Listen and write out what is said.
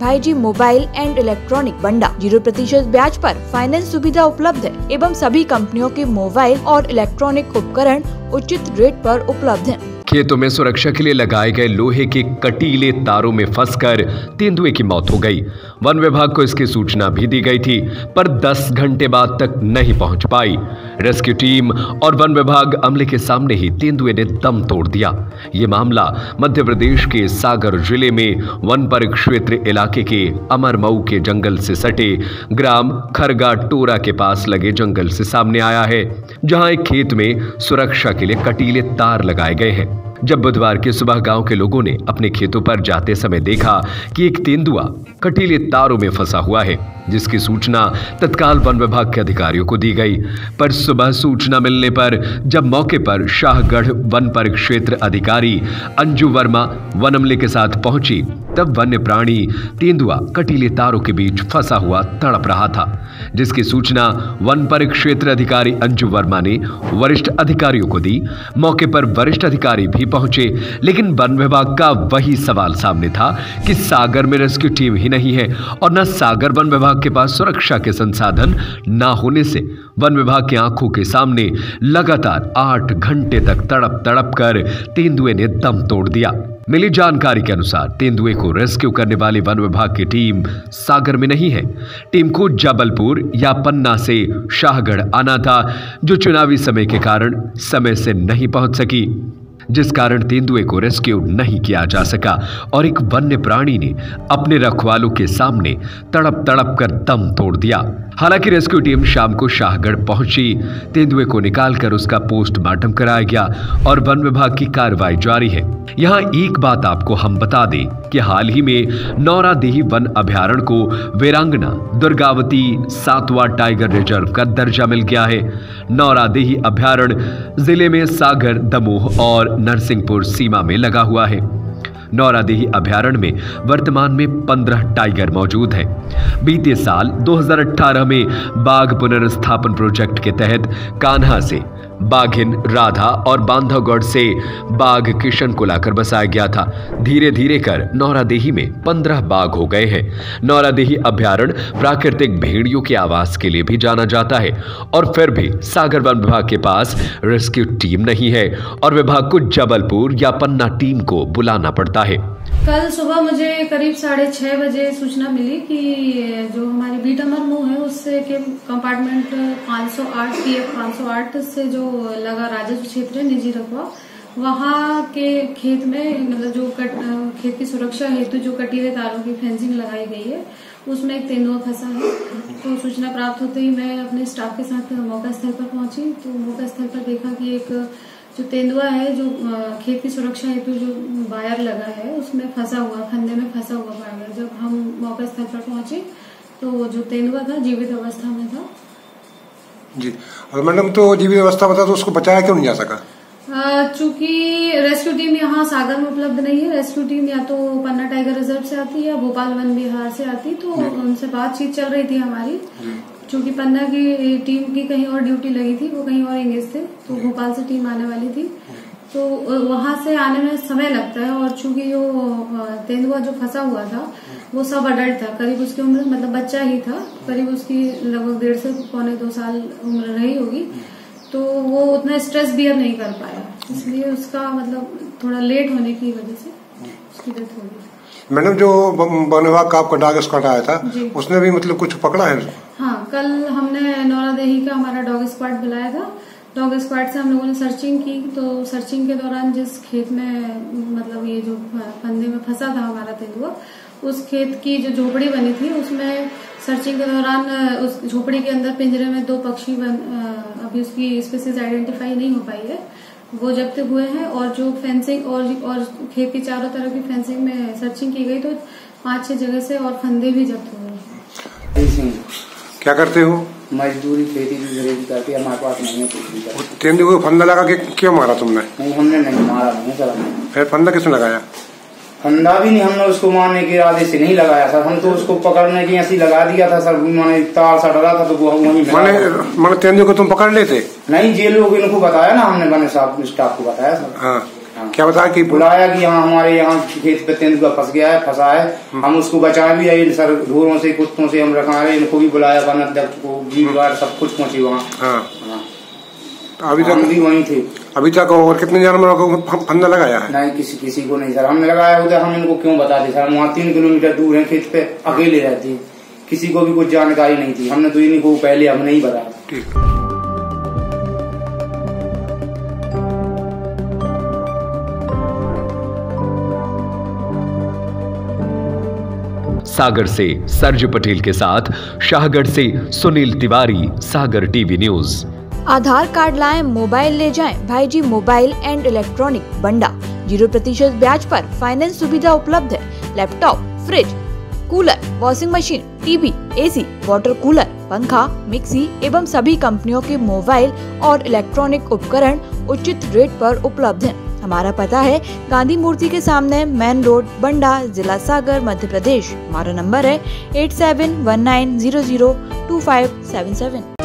भाईजी mobile and electronic बंडा 0% ब्याज पर फाइनेंस सुविधा उपलब्ध है एवं सभी कंपनियों के मोबाइल और इलेक्ट्रॉनिक उपकरण उचित रेट पर उपलब्ध हैं। खेतों में सुरक्षा के लिए लगाए गए लोहे के कटीले तारों में फंसकर तेंदुए की मौत हो गई। वन विभाग को इसकी सूचना भी दी गई थी, पर 10 घंटे बाद तक नहीं पहुंच पाई। रेस्क्यू टीम और वन विभाग अमले के सामने ही तेंदुए ने दम तोड़ दिया। ये मामला मध्य प्रदेश के सागर जिले में वन परिक्षेत्र इलाके के अमरमऊ के जंगल से सटे ग्राम खरगा टोरा के पास लगे जंगल से सामने आया है, जहां एक खेत में सुरक्षा के लिए कटीले तार लगाए गए हैं। जब बुधवार की सुबह गांव के लोगों ने अपने खेतों पर जाते समय देखा कि एक तेंदुआ कटीले तारों में फंसा हुआ है, जिसकी सूचना तत्काल वन विभाग के अधिकारियों को दी गई। पर सुबह सूचना मिलने पर जब मौके पर शाहगढ़ वन परिक्षेत्र अधिकारी अंजू वर्मा वन अमले के साथ पहुंची, तब वन्य प्राणी तेंदुआ कटीले तारों के बीच फंसा हुआ तड़प रहा था, जिसकी सूचना वन परिक्षेत्र अधिकारी अंजू वर्मा ने वरिष्ठ अधिकारियों को दी। मौके पर वरिष्ठ अधिकारी भी पहुंचे, लेकिन वन विभाग का वही सवाल सामने था कि सागर में रेस्क्यू टीम ही नहीं है और न सागर वन विभाग के पास सुरक्षा के संसाधन न होने से वन विभाग की आंखों के सामने लगातार 8 घंटे तक तड़प तड़प कर तेंदुए ने दम तोड़ दिया। मिली जानकारी के अनुसार तेंदुए को रेस्क्यू करने वाली वन विभाग की टीम सागर में नहीं है। टीम को जबलपुर या पन्ना से शाहगढ़ आना था, जो चुनावी समय के कारण समय से नहीं पहुंच सकी, जिस कारण तेंदुए को रेस्क्यू नहीं किया जा सका और एक वन्य प्राणी ने अपने रखवालों के सामने तड़प तड़प कर दम तोड़ दिया। हालांकि रेस्क्यू टीम शाम को शाहगढ़ पहुंची, तेंदुए को निकालकर उसका पोस्टमार्टम कराया गया और वन विभाग की कार्रवाई जारी है। यहाँ एक बात आपको हम बता दें कि हाल ही में नौरादेही वन अभयारण्य को वीरांगना दुर्गावती 7वां टाइगर रिजर्व का दर्जा मिल गया है। नौरादेही अभयारण्य जिले में सागर, दमोह और नरसिंहपुर सीमा में लगा हुआ है। नौरादेही अभयारण्य में वर्तमान में 15 टाइगर मौजूद हैं। बीते साल 2018 में बाघ पुनर्स्थापन प्रोजेक्ट के तहत कान्हा से बाघिन राधा और बांधवगढ़ से बाघ किशन को लाकर बसाया गया था। धीरे धीरे कर नौरादेही में 15 बाघ हो गए हैं। नौरादेही अभयारण्य प्राकृतिक भेड़ियों के आवास के लिए भी जाना जाता है और फिर भी सागर वन विभाग के पास रेस्क्यू टीम नहीं है और विभाग को जबलपुर या पन्ना टीम को बुलाना पड़ता है। कल सुबह मुझे करीब 6:30 बजे सूचना मिली कि जो हमारी बीट अमरमऊ है उससे के कंपार्टमेंट 508 PF 508 से जो लगा राजस्व क्षेत्र है निजी रकबा, वहाँ के खेत में मतलब जो खेत की सुरक्षा हेतु जो कटीले तारों की फेंसिंग लगाई गई है उसमें एक तेंदुआ फंसा है। तो सूचना प्राप्त होते ही मैं अपने स्टाफ के साथ मौका स्थल पर पहुंची। तो मौका स्थल पर देखा कि एक जो तेंदुआ है जो खेत की सुरक्षा हेतु जो वायर लगा है उसमें फंसा हुआ, फंदे में फंसा हुआ पाया गया। जब हम मौका स्थल पर पहुंचे तो जो तेंदुआ था जीवित अवस्था में था। जी, और मैडम तो जीवित अवस्था में था तो उसको बचाया क्यों नहीं जा सका? चूंकि रेस्क्यू टीम यहाँ सागर में उपलब्ध नहीं है। रेस्क्यू टीम या तो पन्ना टाइगर रिजर्व से आती या भोपाल वन विहार से आती, तो उनसे बातचीत चल रही थी हमारी। चूंकि पन्ना की टीम की कहीं और ड्यूटी लगी थी, वो कहीं और एंगेज थे, तो भोपाल से टीम आने वाली थी, तो वहां से आने में समय लगता है। और चूंकि जो तेंदुआ जो फंसा हुआ था वो सब अडल्ट था, करीब उसकी उम्र मतलब बच्चा ही था, करीब उसकी लगभग 1.5 से 1.25 साल उम्र रही होगी, तो वो उतना स्ट्रेस बियर नहीं कर पाया, इसलिए उसका मतलब थोड़ा लेट होने की वजह से उसकी डेथ हो गई। मैडम जो वन विभाग का आपका डॉग स्क्वाड आया था उसने भी मतलब कुछ पकड़ा है? हाँ, कल हमने नौरादेही का हमारा डॉग स्क्वाड बुलाया था। डॉग स्क्वाड से हम लोगों ने सर्चिंग की, तो सर्चिंग के दौरान जिस खेत में मतलब ये जो फंदे में फंसा था हमारा तेंदुआ, उस खेत की जो झोपड़ी बनी थी उसमें सर्चिंग के दौरान उस झोपड़ी के अंदर पिंजरे में 2 पक्षी अभी उसकी स्पीसीज आइडेंटिफाई नहीं हो पाई है, वो जब्त हुए हैं। और जो फेंसिंग और खेत की चारों तरफ की फेंसिंग में सर्चिंग की गई तो 5-6 जगह से और फंदे भी जब्त हुए हैं। क्या करते हो? मजदूरी, खेती की गरीबी करती है, हमारे पास नहीं है। तेंदुए को फंदा लगा के क्यों मारा तुमने? नहीं, हमने नहीं मारा, नहीं सर। फिर फंदा किसने लगाया? फंदा भी नहीं, हमने उसको मारने के इरादे से नहीं लगाया सर, हम तो उसको पकड़ने की ऐसी लगा दिया था सर, मैंने तार सा डला था तो वो वहीं मैंने तेंदुए को तुम पकड़ लेते? नहीं, जे लोग इनको बताया ना, हमने बने साहब स्टाफ को बताया सर। हाँ, क्या बताया कि बुलाया कि हाँ हमारे यहाँ खेत पे तेंदुआ फंस गया है, फंसा है, हम उसको बचा भी है सर, ढोरों से कुत्तों से हम रखा रहे, इनको भी बुलाया वन अध्यक्ष को, भीड़ सब कुछ पहुंची वहाँ। अभी तक भी वहीं थे। अभी तक और कितने जानवरों को फंदा लगाया है? नहीं, किसी को नहीं सर, हमने लगाया उधर, हम इनको क्यों बता दें सर, वहाँ 3 किलोमीटर दूर है, खेत पे अकेले रहती है, किसी को भी कुछ जानकारी नहीं थी, हमने तो इन्हीं को पहले हमने ही बताया। सागर से सरजू पटेल के साथ शाहगढ़ से सुनील तिवारी, सागर टीवी न्यूज। आधार कार्ड लाएं, मोबाइल ले जाएं, भाईजी मोबाइल एंड इलेक्ट्रॉनिक बंडा। 0% ब्याज पर फाइनेंस सुविधा उपलब्ध है। Laptop, fridge, cooler, washing machine, TV, AC, water cooler, पंखा, मिक्सी एवं सभी कंपनियों के मोबाइल और इलेक्ट्रॉनिक उपकरण उचित रेट पर उपलब्ध हैं। हमारा पता है गांधी मूर्ति के सामने, मेन रोड, बंडा, जिला सागर, मध्य प्रदेश। हमारा नंबर है 8719002577।